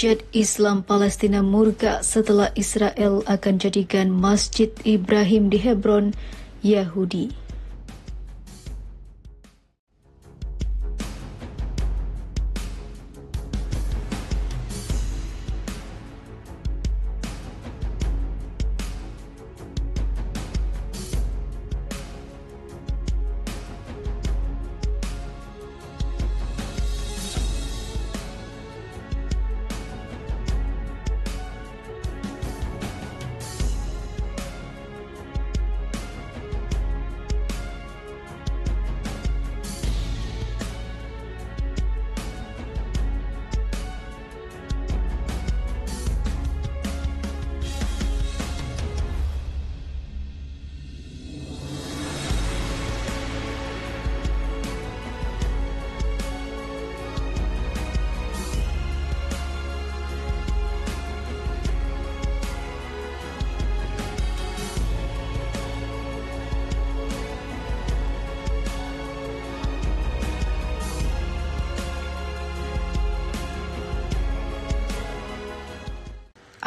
Jad Islam Palestina murka setelah Israel akan jadikan Masjid Ibrahim di Hebron Yahudi.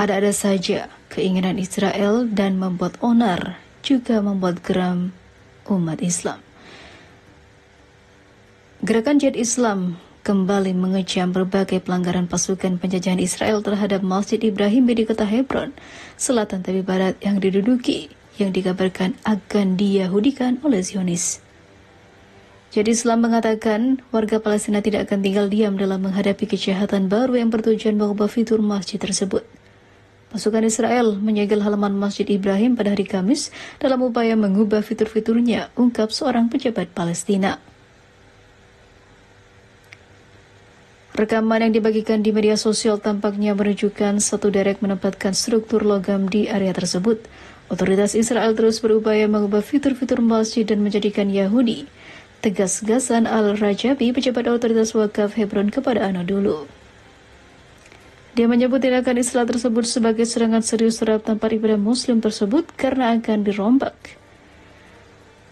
Ada-ada saja keinginan Israel dan membuat onar, juga membuat geram umat Islam. Gerakan Jihad Islam kembali mengecam berbagai pelanggaran pasukan penjajahan Israel terhadap Masjid Ibrahim di kota Hebron, selatan tepi barat yang diduduki, yang dikabarkan akan diyahudikan oleh Zionis. Jihad Islam mengatakan warga Palestina tidak akan tinggal diam dalam menghadapi kejahatan baru yang bertujuan mengubah fitur masjid tersebut. Pasukan Israel menyegel halaman Masjid Ibrahim pada hari Kamis dalam upaya mengubah fitur-fiturnya, ungkap seorang pejabat Palestina. Rekaman yang dibagikan di media sosial tampaknya menunjukkan satu derek menempatkan struktur logam di area tersebut. Otoritas Israel terus berupaya mengubah fitur-fitur masjid dan menjadikan Yahudi. Tegas Ghassan Al-Rajabi, pejabat otoritas wakaf Hebron, kepada Anadolu. Dia menyebut tindakan Israel tersebut sebagai serangan serius terhadap tempat ibadah Muslim tersebut karena akan dirombak.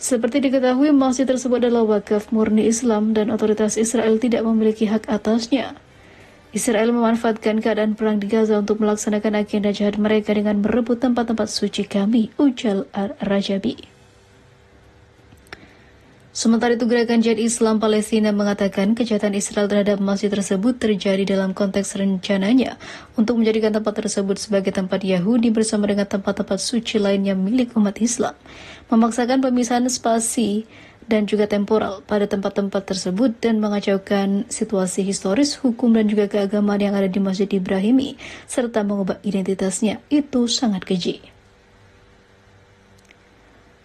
Seperti diketahui, masjid tersebut adalah wakaf murni Islam dan otoritas Israel tidak memiliki hak atasnya. Israel memanfaatkan keadaan perang di Gaza untuk melaksanakan agenda jahat mereka dengan merebut tempat-tempat suci kami, ujar Rajabi. Sementara itu, gerakan Jihad Islam Palestina mengatakan kejahatan Israel terhadap masjid tersebut terjadi dalam konteks rencananya untuk menjadikan tempat tersebut sebagai tempat Yahudi bersama dengan tempat-tempat suci lainnya milik umat Islam, memaksakan pemisahan spasi dan juga temporal pada tempat-tempat tersebut dan mengacaukan situasi historis, hukum dan juga keagamaan yang ada di Masjid Ibrahimi serta mengubah identitasnya. Itu sangat keji.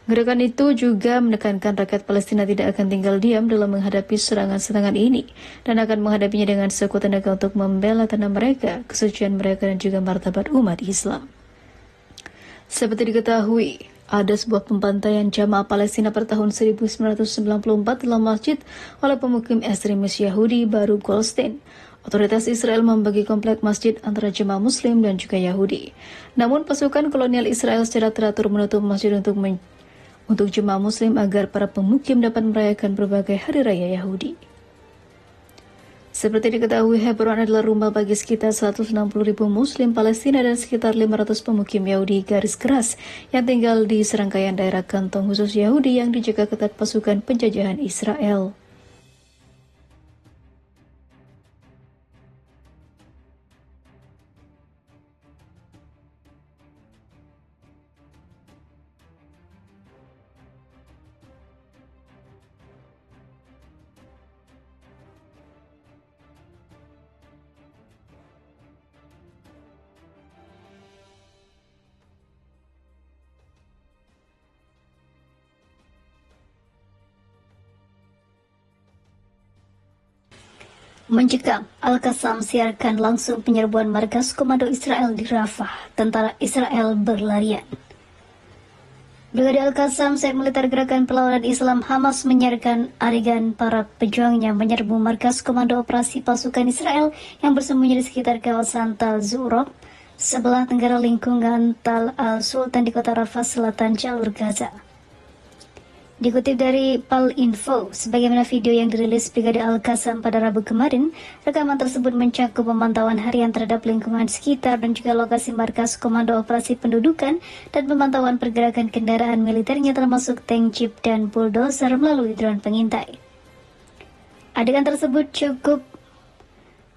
Gerakan itu juga menekankan rakyat Palestina tidak akan tinggal diam dalam menghadapi serangan-serangan ini dan akan menghadapinya dengan sekuat tenaga untuk membela tanah mereka, kesucian mereka dan juga martabat umat Islam. Seperti diketahui, ada sebuah pembantaian jamaah Palestina pada tahun 1994 dalam masjid oleh pemukim ekstremis Yahudi Baruch Goldstein. Otoritas Israel membagi komplek masjid antara jemaah Muslim dan juga Yahudi. Namun pasukan kolonial Israel secara teratur menutup masjid untuk jemaah Muslim agar para pemukim dapat merayakan berbagai hari raya Yahudi. Seperti diketahui, Hebron adalah rumah bagi sekitar 160.000 Muslim Palestina dan sekitar 500 pemukim Yahudi garis keras yang tinggal di serangkaian daerah kantong khusus Yahudi yang dijaga ketat pasukan penjajahan Israel. Mencekam, Al-Qassam siarkan langsung penyerbuan markas komando Israel di Rafah. Tentara Israel berlarian. Brigade Al-Qassam, Sayap Militer Gerakan Perlawanan Islam Hamas, menyiarkan adegan para pejuangnya menyerbu markas komando operasi pasukan Israel yang bersembunyi di sekitar kawasan Tal Zurab, sebelah tenggara lingkungan Tal Al-Sultan di kota Rafah, selatan jalur Gaza. Dikutip dari Palinfo, sebagaimana video yang dirilis Brigade Al-Qassam pada Rabu kemarin, rekaman tersebut mencakup pemantauan harian terhadap lingkungan sekitar dan juga lokasi markas Komando Operasi Pendudukan dan pemantauan pergerakan kendaraan militernya termasuk tank jeep dan bulldozer melalui drone pengintai. Adegan tersebut cukup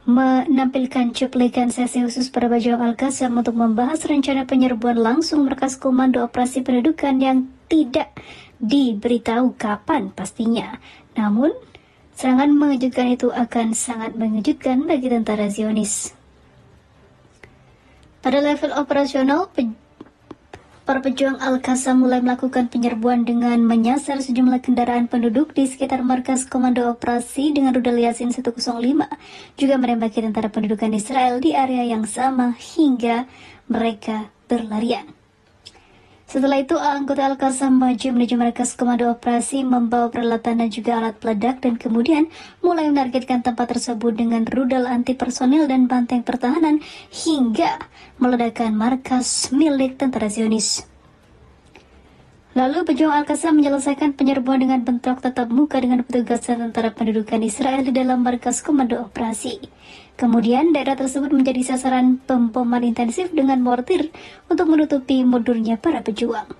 menampilkan cuplikan sesi khusus para Bajuang Al-Qassam untuk membahas rencana penyerbuan langsung markas Komando Operasi Pendudukan yang tidak diberitahu kapan pastinya. Namun, serangan mengejutkan itu akan sangat mengejutkan bagi tentara Zionis. Pada level operasional, para pejuang Al-Qassam mulai melakukan penyerbuan dengan menyasar sejumlah kendaraan penduduk di sekitar markas Komando Operasi dengan rudal Yasin 105, juga menembaki tentara pendudukan Israel di area yang sama hingga mereka berlarian. Setelah itu, anggota Al-Qassam maju menuju markas Komando Operasi membawa peralatan dan juga alat peledak dan kemudian mulai menargetkan tempat tersebut dengan rudal anti personil dan banteng pertahanan hingga meledakkan markas milik tentara Zionis. Lalu pejuang Al-Qassam menyelesaikan penyerbuan dengan bentrok tatap muka dengan petugas dan tentara pendudukan Israel di dalam markas Komando Operasi. Kemudian daerah tersebut menjadi sasaran pemboman intensif dengan mortir untuk menutupi mundurnya para pejuang.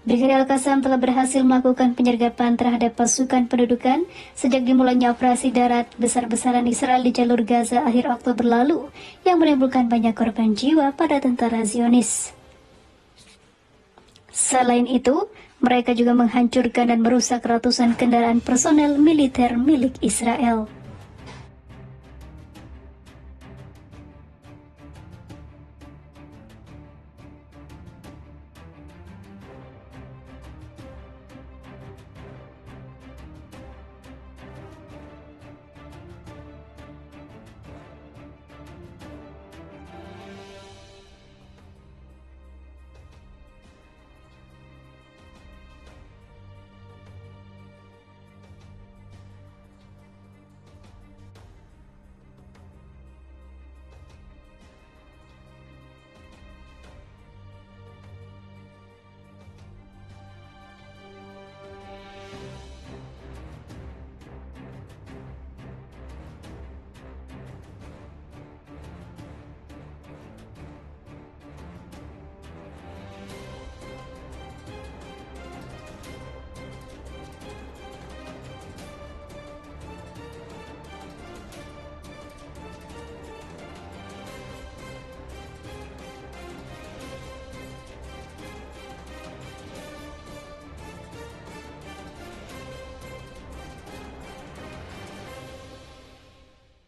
Brigade Al-Qassam telah berhasil melakukan penyergapan terhadap pasukan pendudukan sejak dimulainya operasi darat besar-besaran Israel di jalur Gaza akhir Oktober lalu yang menimbulkan banyak korban jiwa pada tentara Zionis. Selain itu, mereka juga menghancurkan dan merusak ratusan kendaraan personel militer milik Israel.